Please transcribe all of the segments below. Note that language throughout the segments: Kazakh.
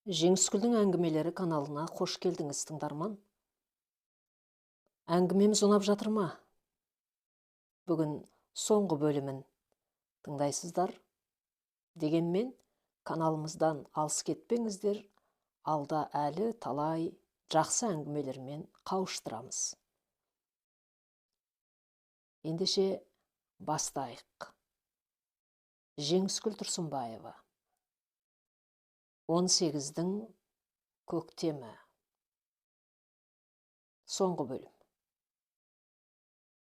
Жеңіскүлдің әңгімелері каналына қош келдіңіз, тыңдарман. Әңгімеміз ұнап жатыр ма? Бүгін соңғы бөлімін тыңдайсыздар. Дегенмен, каналымыздан алыс кетпеңіздер, алда әлі талай жақсы әңгімелермен қауыштырамыз. Ендеше бастайық. Жеңіскүл Тұрсынбаева. 18-дің көктемі. Соңғы бөлім.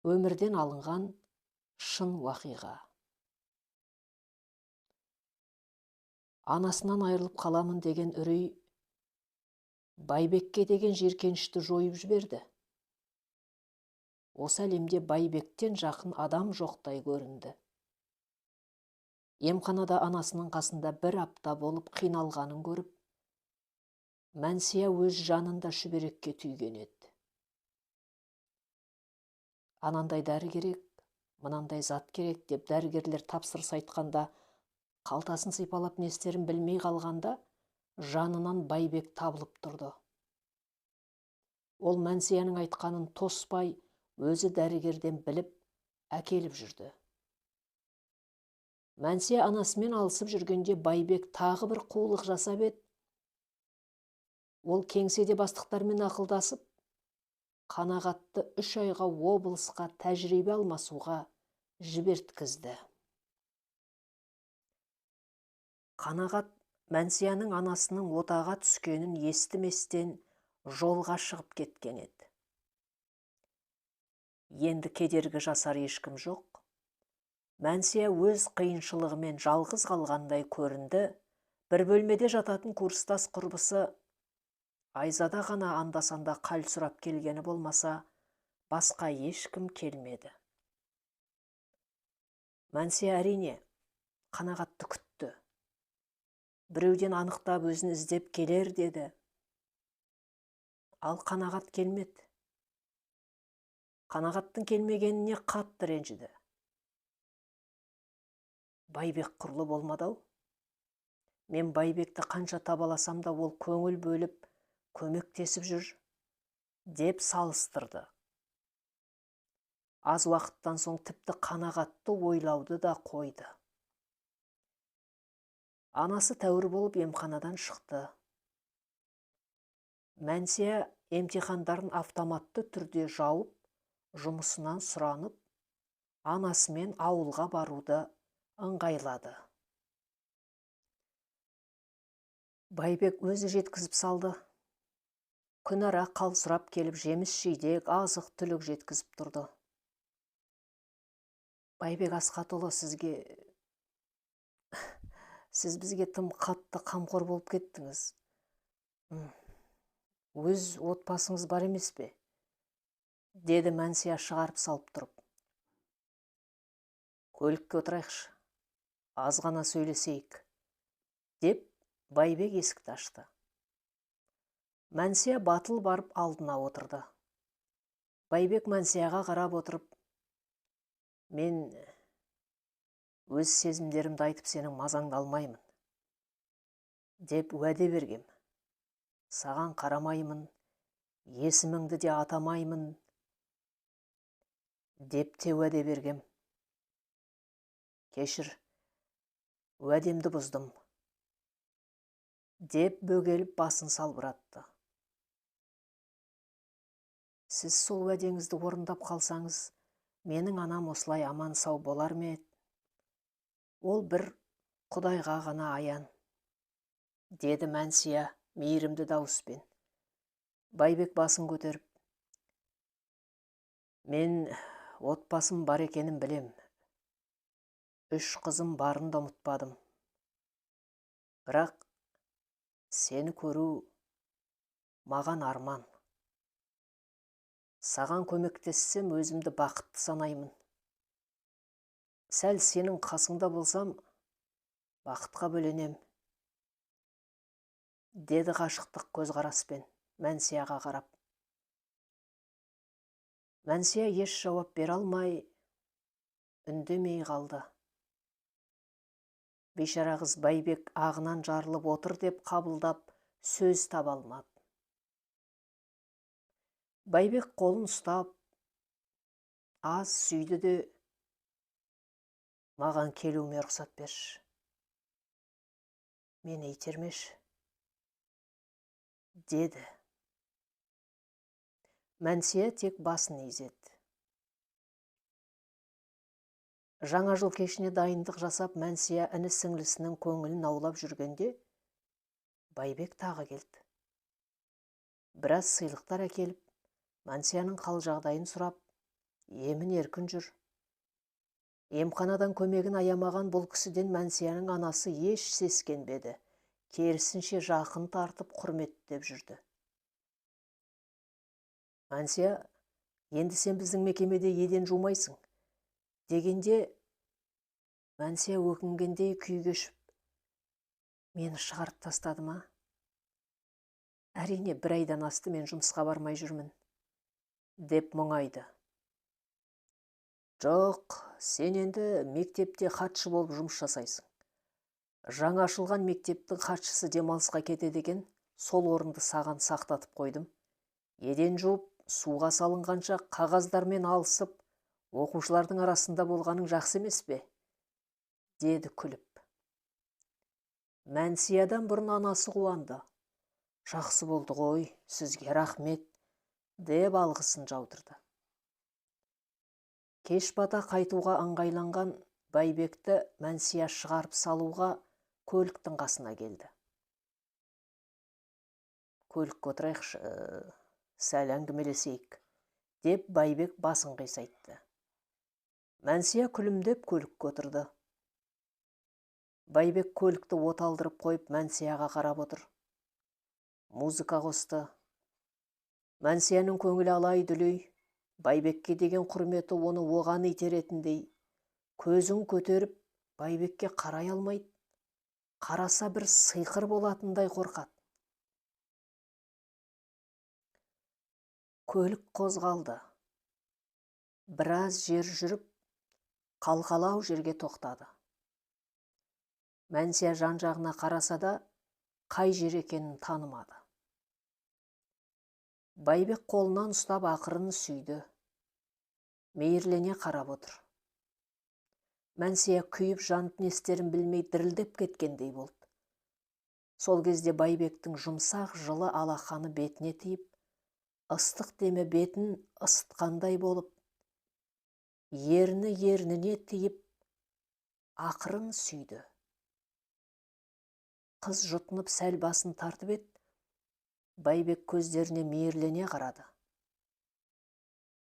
Өмірден алынған шын уақиға. Анасынан айырылып қаламын деген үрей Байбекке деген жиіркенішті жойып жіберді. Осы әлемде Байбектен жақын адам жоқтай көрінді. Емханада анасының қасында бір апта болып қиналғанын көріп, Мәнсия өз жанында шүберекке түйген еді. Анандай дәрі керек, мынандай зат керек деп дәрігерлер тапсырыс айтқанда, қалтасын сипалап не істерін білмей қалғанда, жанынан Байбек табылып тұрды. Ол Мәнсияның айтқанын тоспай, өзі дәрігерден біліп, әкеліп жүрді. Мәнсия анасымен алысып жүргенде Байбек тағы бір қулық жасап еді. Ол кеңседе бастықтармен ақылдасып, Қанағатты 3 айға облысқа тәжірибе алмасуға жіберткізді. Қанағат Мәнсияның анасының отаға түскенін естіместен жолға шығып кеткен еді. Енді кедергі жасар ешкім жоқ. Мәнсия өз қиыншылығымен жалғыз қалғандай көрінді. Бір бөлмеде жататын курстас құрбысы Айзада ғана анда-санда қал сұрап келгені болмаса, басқа ешкім келмеді. Мәнсия әрине Қанағатты күтті. Біреуден анықтап өзін іздеп келер деді. Ал Қанағат келмеді. Қанағаттың келмегеніне қатты ренжіді. Байбек құрлы болмады-ау. Мен Байбекті қанша табаласам да ол көңіл бөліп, көмектесіп жүр, деп салыстырды. Аз уақыттан соң тіпті Қанағатты ойлауды да қойды. Анасы тәуір болып емханадан шықты. Мәнсия емтихандарын автоматты түрде жауып, жұмысынан сұранып, анасымен ауылға баруды ыңғайлады. Байбек өзі жеткізіп салды. Күн ара қал сұрап келіп, жеміс-жидек, азық түлік жеткізіп тұрды. Байбек Асқатұлы, сіз бізге тым қатты қамқор болып кеттіңіз. Өз отбасыңыз бар емес пе? Деді Мәнсия шығарып салып тұрып. Көлікке отырайықшы, аз ғана сөйлесейік, деп Байбек есікті ашты. Мәнсия батыл барып алдына отырды. Байбек Мәнсияға қарап отырып, мен өз сезімдерімді айтып сенің мазаңды алмаймын, деп уәде бергем. Саған қарамаймын, есіміңді де атамаймын, деп те уәде бергем. Кешір, уәдемді бұздым, деп бөгеліп басын салбыратты. Сіз сол уәдеңізді орындап қалсаңыз, менің анам осылай аман сау болар ме еді? Ол бір Құдайға ғана аян, деді Мәнсия мейірімді дауыспен. Байбек басын көтеріп, мен отбасым бар екенін білем. 3 қызым барын да ұмытпадым. Бірақ сені көру маған арман. Саған көмектессем өзімді бақытты санаймын. Сәл сенің қасыңда болсам, бақытқа бөленем, деді ғашықтық көзқараспен Мәнсияға қарап. Мәнсия еш жауап бере алмай, үндемей қалды. Бейшара қыз Байбек ағынан жарылып отыр деп қабылдап, сөз таба алмады. Байбек қолын ұстап, аз сүйді де, маған келуіме рұқсат берші. Мені итермеші, деді. Мәнсия тек басын изеді. Жаңа жыл кешіне дайындық жасап, Мәнсия іні сіңлісінің көңілін аулап жүргенде, Байбек тағы келді. Біраз сыйлықтар әкеліп, Мәнсияның қал жағдайын сұрап, емін еркін жүр. Емханадан көмегін аямаған бұл кісіден Мәнсияның анасы еш сескенбеді, керісінше жақын тартып құрметтеп жүрді. Мәнсия, енді сен біздің мекемеде еден жумайсың, дегенде Мәнсия өкінгендей күй кешіп, мені шығарып тастады ма? Әрине, 1 айдан асты мен жұмысқа бармай жүрмін, деп мұңайды. Жоқ, сен енді мектепте хатшы болып жұмыс жасайсың. Жаңа ашылған мектептің хатшысы демалысқа кетеді екен, сол орынды саған сақтатып қойдым. Еден жуып, суға салынғанша қағаздармен алысып, оқушылардың арасында болғаның жақсы емес пе? Деді күліп. Мәнсиядан бұрын анасы қуанды. Жақсы болды ғой, сізге рахмет, деп алғысын жаудырды. Кеш бата қайтуға ыңғайланған Байбекті Мәнсия шығарып салуға көліктің қасына келді. Көлікке отырайықшы, сәл әңгімелесейік, деп Байбек басын қисайтты. Мәнсия күлімдеп көлікке отырды. Байбек көлікті оталдырып қойып Мәнсияға қарап отыр. Музыка қосты. Мәнсияның көңілі алай-дүлей, Байбекке деген құрметі оны оған итеретіндей, көзін көтеріп, Байбекке қарай алмайды, қараса бір сиқыр болатындай қорқады. Көлік қозғалды. Біраз жер жүріп, қалқалау жерге тоқтады. Мәнсия жан-жағына қараса да, қай жер екенін танымады. Байбек қолынан ұстап ақырын сүйді. Мейірлене қарап отыр. Мәнсия күйіп жанып не істерін білмей дірілдеп кеткендей болды. Сол кезде Байбектің жұмсақ жылы алақаны бетіне тиіп, ыстық демі бетін ысытқандай болып, ерніне тиіп, ақырын сүйді. Қыз жұтынып сәл басын тартып еді, Байбек көздеріне мейірлене қарады.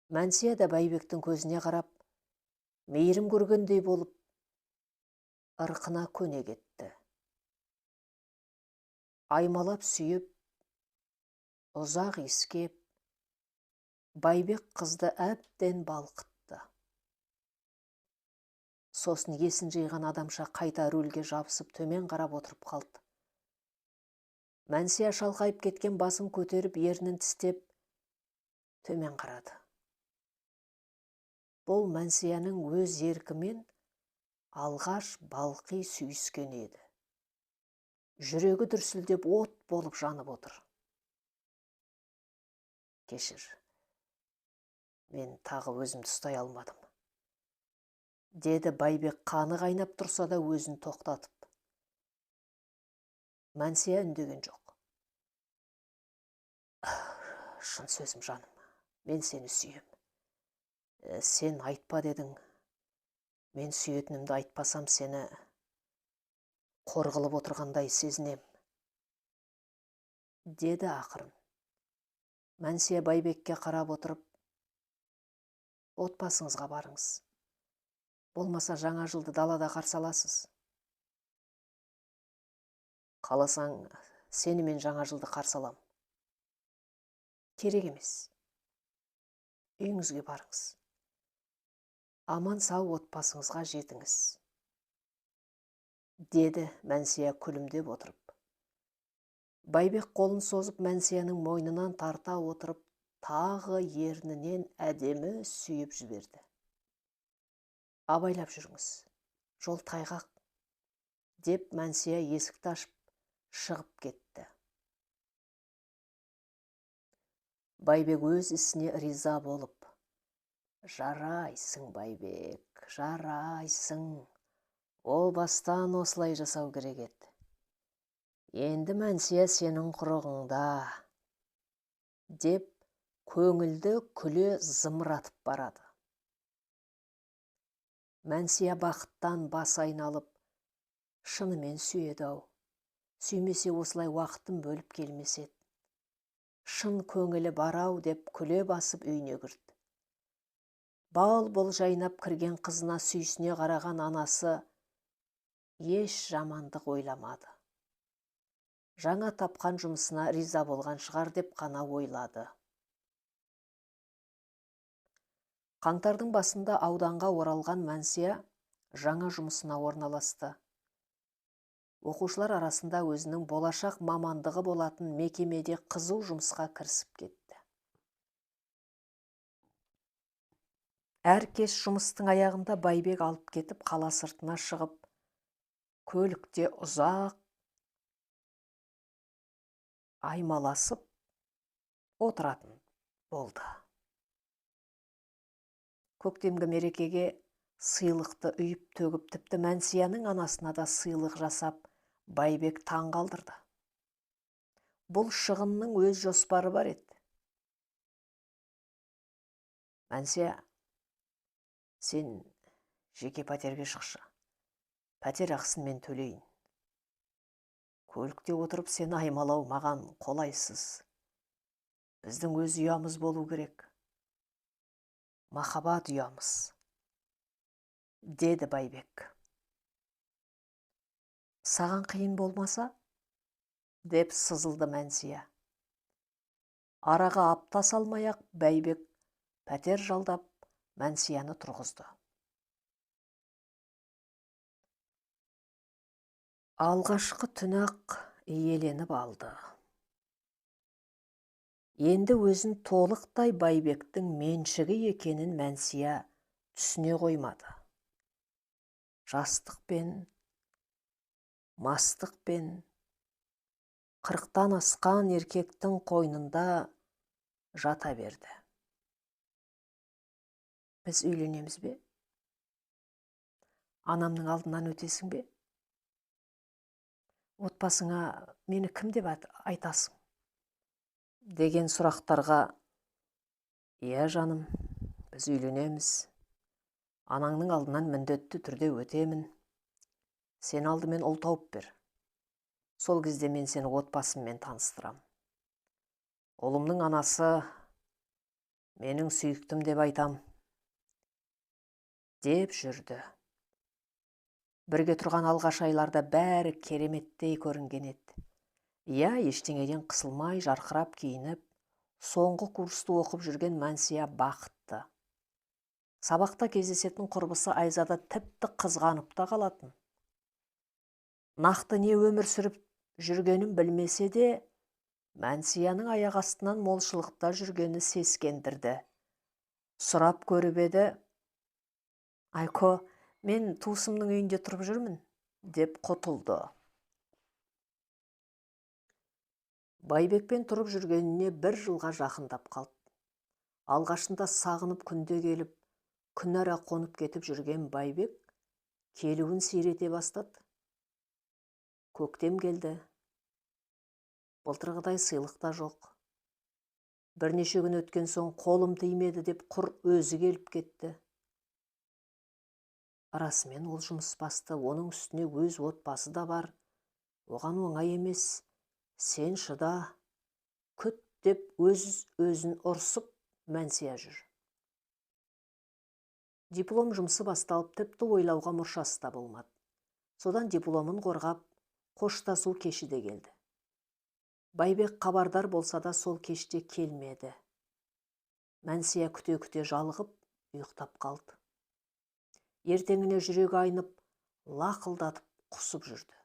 Мәнсия да Байбектің көзіне қарап, мейірім көргендей болып, ырқына көне кетті. Аймалап сүйіп, ұзақ иіскеп, Байбек қызды әбден балқытты. Сосын есін жиған адамша қайта рөлге жабысып төмен қарап отырып қалды. Мәнсия шалқайып кеткен басын көтеріп, ернін тістеп, төмен қарады. Бұл Мәнсияның өз еркімен алғаш балқи сүйіскен еді. Жүрегі дүрсілдеп от болып жанып отыр. Кешір, мен тағы өзімді ұстай алмадым, деді Байбек қаны қайнап тұрса да өзін тоқтатып. Мәнсия үндеген жоқ. Шын сөзім жаным, мен сені сүйем. Сен айтпа дедің, мен сүйетінімді айтпасам сені қор қылып отырғандай сезінем, деді ақырын. Мәнсия Байбекке қарап отырып, отбасыңызға барыңыз. Болмаса жаңа жылды далада қарсы аласыз. Қаласаң, сені мен жаңа жылды қарсы алам. Керек емес. Үйіңізге барыңыз. Аман сау отбасыңызға жетіңіз, деді Мәнсия күлімдеп отырып. Байбек қолын созып Мәнсияның мойнынан тарта отырып, тағы ернінен әдемі сүйіп жіберді. Абайлап жүріңіз, жол тайғақ, деп Мәнсия есікті ашып шығып кетті. Байбек өз ісіне риза болып: «Жарайсың, Байбек, жарайсың. Ол бастан осылай жасау керек еді. Енді Мәнсия сенің құрығыңда», деп көңілді күле зымыратып барады. Мәнсия бақыттан бас айналып: «Шынымен сүйеді-ау. Сүймесе осылай уақытын бөліп келмес еді. Шын көңілі бар-ау», деп күле басып үйіне кірді. Бұл жайнап кірген қызына сүйсіне қараған анасы еш жамандық ойламады. Жаңа тапқан жұмысына риза болған шығар деп қана ойлады. Қаңтардың басында ауданға оралған Мәнсия жаңа жұмысына орналасты. Оқушылар арасында өзінің болашақ мамандығы болатын мекемеде қызу жұмысқа кірісіп кетті. Әр кеш жұмыстың аяғында Байбек алып кетіп қала сыртына шығып, көлікте ұзақ аймаласып отыратын болды. Көктемгі мерекеге сыйлықты үйіп төгіп, тіпті Мәнсияның анасына да сыйлық жасап, Байбек таң қалдырды. Бұл шығынның өз жоспары бар еді. «Мәнсия, сен жеке пәтерге шықшы. Пәтер ақысын мен төлейін. Көлікте отырып сені аймалау маған қолайсыз. Біздің өз ұямыз болу керек. Махаббат ұямыз», деді Байбек. «Саған қиын болмаса?» деп сызылды Мәнсия. Араға апта салмай-ақ Байбек пәтер жалдап Мәнсияны тұрғызды. Алғашқы түн-ақ иеленіп алды. Енді өзін толықтай Байбектің меншігі екенін Мәнсия түсіне қоймады. Жастықпен, мастықпен, 40-тан асқан еркектің қойнында жата берді. «Біз үйленеміз бе? Анамның алдынан өтесің бе? Отбасыңа мені кім деп айтасың?» деген сұрақтарға «Иә жаным, біз үйленеміз. Анаңның алдынан міндетті түрде өтемін. Сен алдымен ұл тауып бер. Сол кезде мен сені отбасыммен таныстырам. Ұлымның анасы менің сүйіктім деп айтам», деп жүрді. Бірге тұрған алғаш айларда бәрі кереметтей көрінген еді. Иә, ештеңеден қысылмай, жарқырап киініп, соңғы курсты оқып жүрген Мәнсия бақытты. Сабақта кездесетін құрбысы Айзада тіпті қызғанып та қалатын. Нақты не өмір сүріп жүргенін білмесе де, Мәнсияның аяқ астынан молшылықта жүргені сескендірді. Сұрап көріп еді: «Айко, мен туысымның үйінде тұрып жүрмін», деп құтылды. Байбекпен тұрып жүргеніне 1 жылға жақындап қалды. Алғашында сағынып күнде келіп, күнара қонып кетіп жүрген Байбек келуін сирете бастады. Көктем келді. Былтырғыдай сыйлық та жоқ. Бірнеше күн өткен соң қолым тимеді деп құр өзі келіп кетті. Расымен ол жұмыс басты, оның үстіне өз отбасы да бар. Оған оңай емес. Сен шыда, күт деп өзін ұрсып Мәнсия жүр. Диплом жұмысы басталып, тіпті ойлауға мұршасы да болмады. Содан дипломын қорғап, қоштасу кеші де келді. Байбек хабардар болса да сол кеште келмеді. Мәнсия күте-күте жалығып, ұйықтап қалды. Ертеңіне жүрегі айнып, лақылдатып құсып жүрді.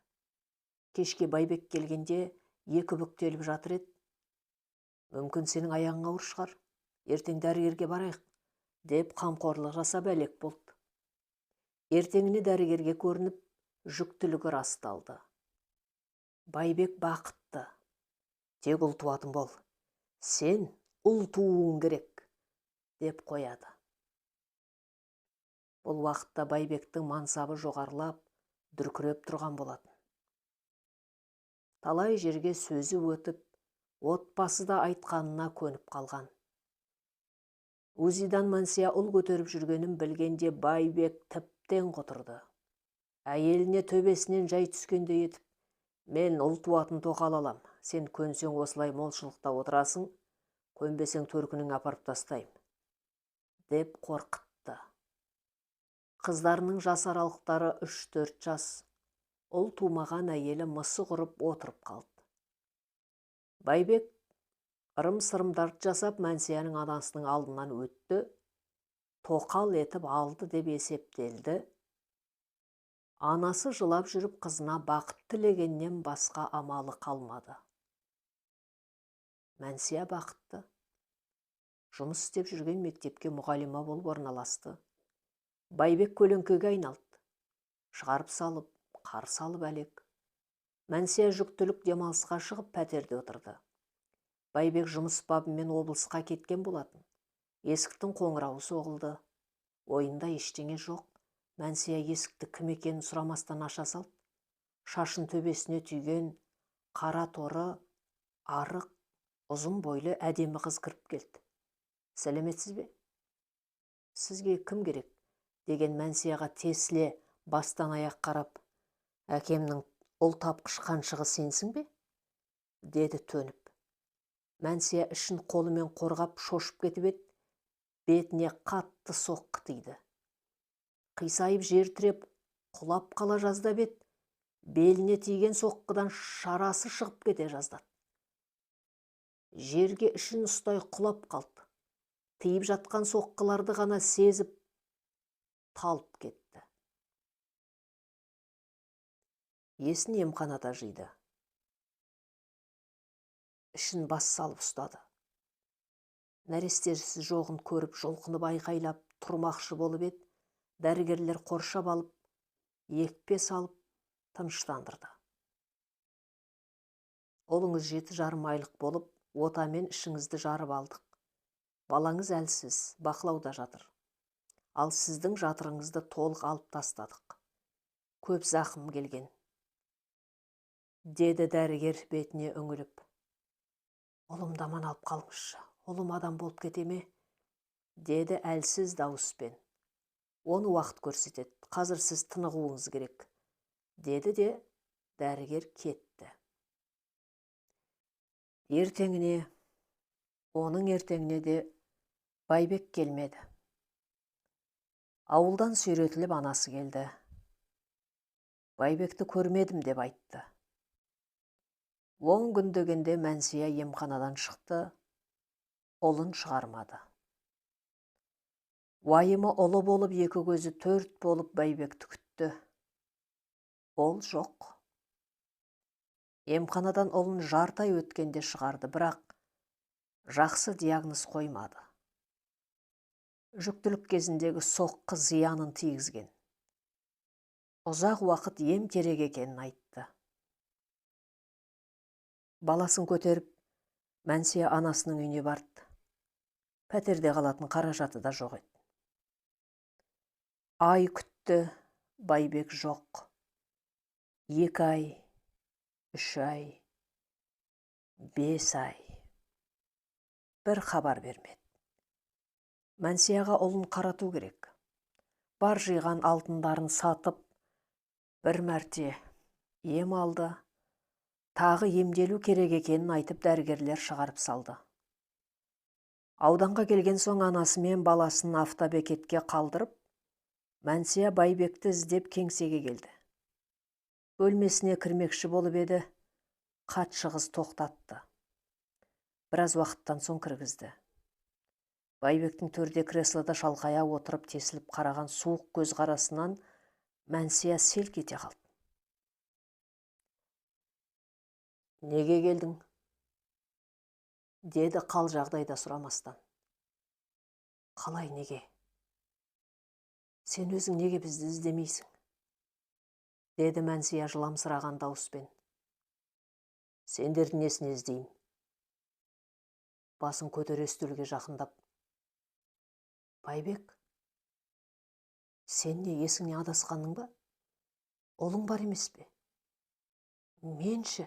Кешке Байбек келгенде 2 бүктеліп жатыр еді. «Мүмкін сенің аяғың ауыр шығар, ертең дәрігерге барайық», деп қамқорлық жасап әлек болды. Ертеңіне дәрігерге көрініп, жүктілігі расталды. Байбек бақытты. «Тек ұл туатын бол. Сен ұл тууың керек, деп қояды. Бұл уақытта Байбектің мансабы жоғарылап, дүркіреп тұрған болатын. Талай жерге сөзі өтіп, отбасы да айтқанына көніп қалған. Узидан Мансия ұл көтеріп жүргенін білгенде Байбек тіптен құтырды. Әйеліне төбесінен жай түскенде етіп, мен ұл туатын тоқал алам, сен көнсең осылай молшылықта отырасың, көнбесең төркінің апарып тастайым, деп қорқытты. Қыздарының жас аралықтары 3-4 жас, ұл тумаған әйелі мысы құрып отырып қалды. Байбек ырым-сырымдарды жасап Мәнсияның анасының алдынан өтті, тоқал етіп алды деп есептелді. Анасы жылап жүріп қызына бақыт тілегеннен басқа амалы қалмады. Мәнсия бақытты. Жұмыс істеп жүрген мектепке мұғалима болып орналасты. Байбек көлеңкеге айналды. Шығарып салып, қарсы алып әлек. Мәнсия жүктілік демалысқа шығып пәтерде отырды. Байбек жұмыс бабымен облысқа кеткен болатын. Есіктің қоңырауы соғылды. Ойында ештеңе жоқ. Мәнсия есікті кім екенін сұрамастан аша салды. Шашын төбесіне түйген, қара торы, арық, ұзын бойлы әдемі қыз кіріп келді. Сәлеметсіз бе? Сізге кім керек? Деген Мәнсияға тесіле бастан аяқ қарап, әкемнің ұл тапқыш қаншығы сенсің бе? Деді төніп. Мәнсия ішін қолымен қорғап шошып кетіп еді, бетіне қатты соққы тиді. Қисайып жер тіреп, құлап қала жаздап еді, беліне тиген соққыдан шарасы шығып кете жаздады. Жерге ішін ұстай құлап қалды. Тиіп жатқан соққыларды ғана сезіп, талып кетті. Есін емханада жиды. Ішін бас салып ұстады. Нәрестесі жоғын көріп, жұлқынып айқайлап, тұрмақшы болып еді, дәрігерлер қоршап алып, екпе салып, тыныштандырды. Олыңыз 7,5 айлық болып, отамен ішіңізді жарып алдық. Балаңыз әлсіз, бақылауда жатыр. Ал сіздің жатырыңызды толық алып тастадық. Көп зақым келген. Деді дәрігер бетіне үңіліп. Ұлымды аман алып қалыңызшы, ұлым адам болып кете ме? Деді әлсіз дауыспен. Оны уақыт көрсетеді, қазір сіз тынығуыңыз керек. Деді де дәрігер кетті. Оның ертеңіне де Байбек келмеді. Ауылдан сүйретіліп анасы келді. Байбекті көрмедім деп айтты. 10 күн дегенде Мәнсия емханадан шықты, ұлын шығармады. Уайымы ұлы болып, екі көзі 4 болып Байбекті күтті. Ол жоқ. Емханадан ұлын жарты ай өткенде шығарды, бірақ жақсы диагноз қоймады. Жүктілік кезіндегі соққы зиянын тигізген. Ұзақ уақыт ем керек екенін айтты. Баласын көтеріп, Мәнсия анасының үйіне барды. Пәтерде қалатын қаражаты да жоқ еді. Ай күтті, Байбек жоқ. 2 ай, 3 ай, 5 ай. Бір хабар бермеді. Мәнсияға ұлын қарату керек. Бар жиған алтындарын сатып, бір мәрте ем алды. Тағы емделу керек екенін айтып, дәрігерлер шығарып салды. Ауданға келген соң анасы мен баласын автобекетке қалдырып, Мәнсия Байбекті іздеп кеңсеге келді. Бөлмесіне кірмекші болып еді, хатшы қыз тоқтатты. Біраз уақыттан соң кіргізді. Байбектің төрде креслода шалқая отырып тесіліп қараған суық көз қарасынан Мәнсия селк ете қалды. Неге келдің? Деді қал жағдайда сұрамастан. Қалай неге? Сен өзің неге бізді іздемейсің? Деді Мәнсия жыламсыраған дауыспен. Сендердің несін іздеймін? басын көтере үстелге жақындап: Байбек, сен не есіңе адасқаның ба? Ұлың бар емес пе? Менші?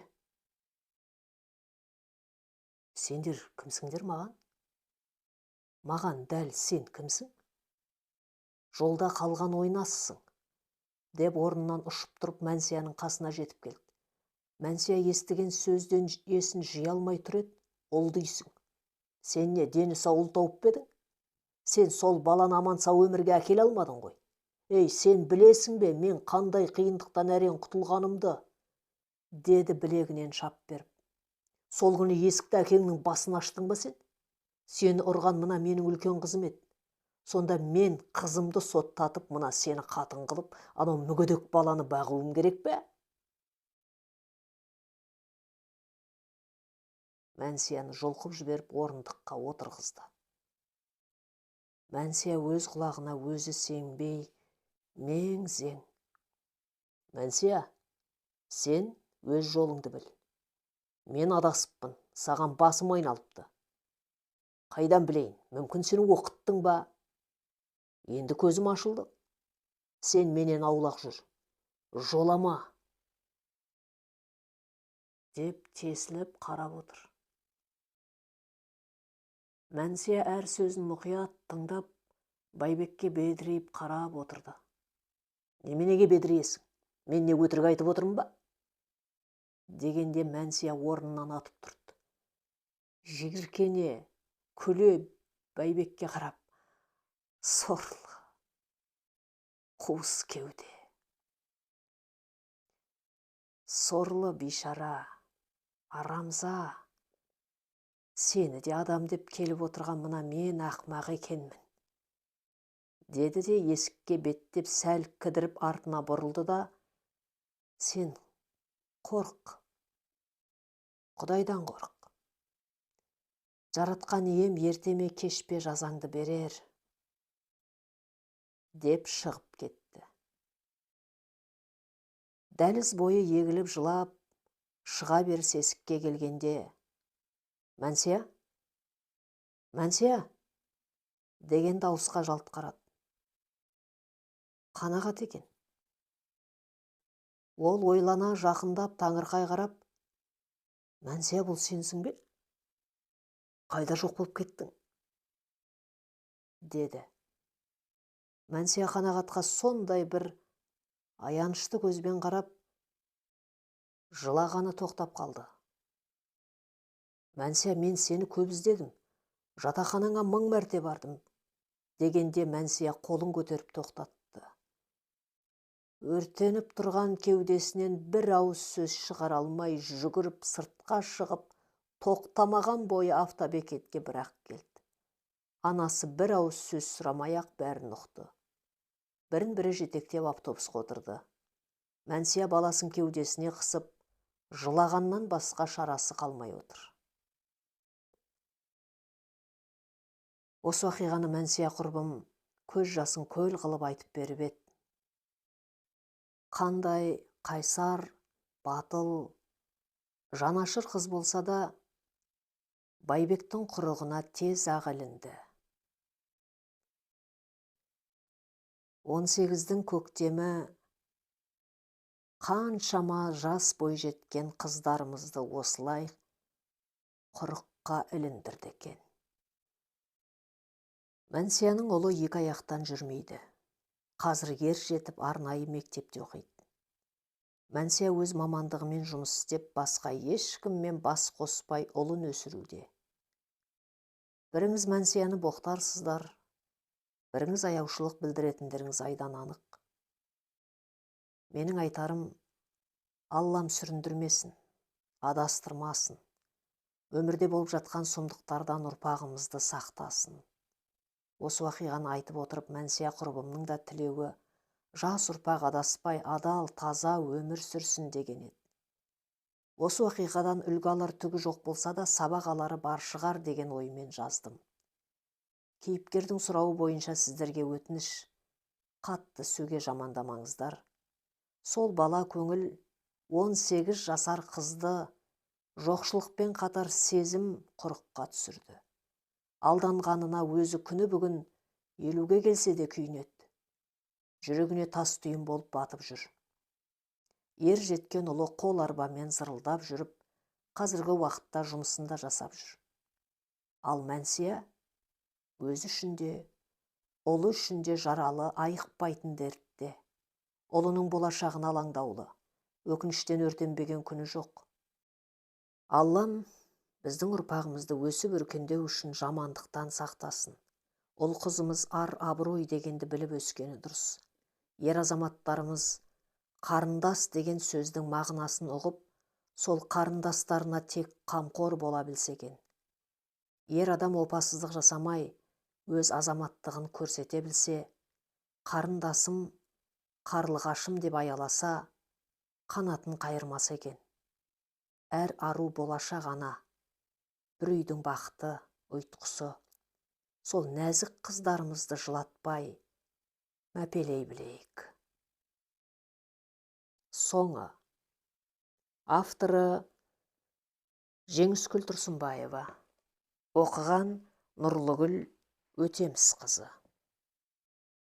Сендер кімсіңдер маған? Маған дәл сен кімсің? Жолда қалған ойнасысың, деп орнынан ұшып тұрып Мәнсияның қасына жетіп келді. Мәнсия естіген сөзден есін жия алмай тұр еді. Ұл дейсің. Сен не, дені сау ұл тауып па едің? Сен сол баланы аман сау өмірге әкеле алмадың ғой. Ей, сен білесің бе, мен қандай қиындықтан әрең құтылғанымды? Деді білегінен шап беріп. Сол күні есікті әкеңнің басын аштың ба сен? Сені ұрған мына менің үлкен қызым еді. Сонда мен қызымды соттатып, мына сені қатын қылып, анау мүгедек баланы бағуым керек пе? Мәнсияны жұлқып жіберіп орындыққа отырғызды. Мәнсия өз құлағына өзі сенбей, мең-зең: Мәнсия, сен өз жолыңды біл. Мен адасыппын, саған басым айналыпты. Қайдан білейін, мүмкін сені оқыттың ба? Енді көзім ашылды. Сен менен аулақ жүр. Жолама. Деп тесіліп қарап отыр. Мәнсия әр сөзін мұқият тыңдап, Байбекке бедірейіп қарап отырды. Неменеге бедірейесің? Мен не өтірік айтып отырмын ба? Дегенде Мәнсия орнынан атып тұрды. Жігіркене, күле Байбекке қарап: Сорлы, қуыс кеуде. Сорлы бишара, арамза. Сені де адам деп келіп отырған мына мен ақмақ екенмін. Деді де есікке беттеп сәл кідіріп артына бұрылды да: Сен қорық. Құдайдан қорық. Жаратқан ием ертеме кешпе жазаңды берер. Деп шығып кетті. Дәліз бойы егіліп жылап, шыға беріс есікке келгенде: Мәнсия? Мәнсия? Деген дауысқа жалт қарады. Қанағат екен. Ол ойлана жақындап таңырқай қарап: Мәнсия, бұл сенсің бе? Қайда жоқ болып кеттің? Деді. Мәнсия Қанағатқа сондай бір аянышты көзбен қарап, жылағаны тоқтап қалды. Мәнсия, мен сені көп іздедім. Жатақханаңа 1000 мәрте бардым. Дегенде Мәнсия қолын көтеріп тоқтатты. Өртеніп тұрған кеудесінен бір ауыз сөз шығара алмай жүгіріп сыртқа шығып, тоқтамаған бойы автобекетке бірақ келді. Анасы бір ауыз сөз сұрамай-ақ бәрін ұқты. Бірін-бірі жетектеп автобусқа отырды. Мәнсия баласын кеудесіне қысып, жылағаннан басқа шарасы қалмай отыр. Осы уақиғаны Мәнсия құрбым көз жасын көл қылып айтып беріп еді. Қандай қайсар, батыл, жанашыр қыз болса да, Байбектің құрығына тез ақ ілінді. 18-дің көктемі қаншама жас бой жеткен қыздарымызды осылай құрыққа іліндірді екен. Мәнсияның ұлы 2 аяқтан жүрмейді. Қазір ер жетіп арнайы мектепте оқиды. Мәнсия өз мамандығымен жұмыс істеп, басқа ешкіммен бас қоспай ұлын өсіруде. Біріңіз Мәнсияны боқтарсыздар, біріңіз аяушылық білдіретіндеріңіз айдан анық. Менің айтарым, Аллам сүріндірмесін, адастырмасын. Өмірде болып жатқан сұмдықтардан ұрпағымызды сақтасын. Осы уақиғаны айтып отырып, Мәнсия құрбымның да тілеуі жас ұрпақ адаспай, адал, таза өмір сүрсін деген еді. Осы уақиғадан үлгі алар түгі жоқ болса да, сабақ алары бар шығар деген оймен жаздым. Кейіпкердің сұрауы бойынша сіздерге өтініш: қатты сөге жамандамаңыздар. Сол бала көңіл 18 жасар қызды жоқшылықпен қатар сезім құрыққа түсірді. алданғанына өзі күні бүгін 50-ге келсе де күйінеді. Жүрегіне тас түйін болып батып жүр. Ер жеткен ұлы қол арбамен зырылдап жүріп, қазіргі уақытта жұмысында жасап жүр. Ал Мәнсия өзі үшін де, ұлы үшін де жаралы, айықпайтын дертте. Ұлының болашағына алаңдаулы, өкініштен өртенбеген күні жоқ. Аллам біздің ұрпағымызды өсіп өркендеу үшін жамандықтан сақтасын. Ұл қызымыз ар абырой дегенді біліп өскені дұрыс. Ер азаматтарымыз қарындас деген сөздің мағынасын ұғып, сол қарындастарына тек қамқор бола білсеген. Ер адам опасыздық жасамай, өз азаматтығын көрсете білсе, қарындасым, қарлығашым деп аяласа, қанатын қайырмаса екен. Әр ару болашақ ана, бір үйдің бақыты, ұйтқысы, сол нәзік қыздарымызды жылатпай, мәпелей білейік. Соңы. Авторы Жеңіскүл Тұрсынбаева. Оқыған Нұрлыгүл Өтемісқызы.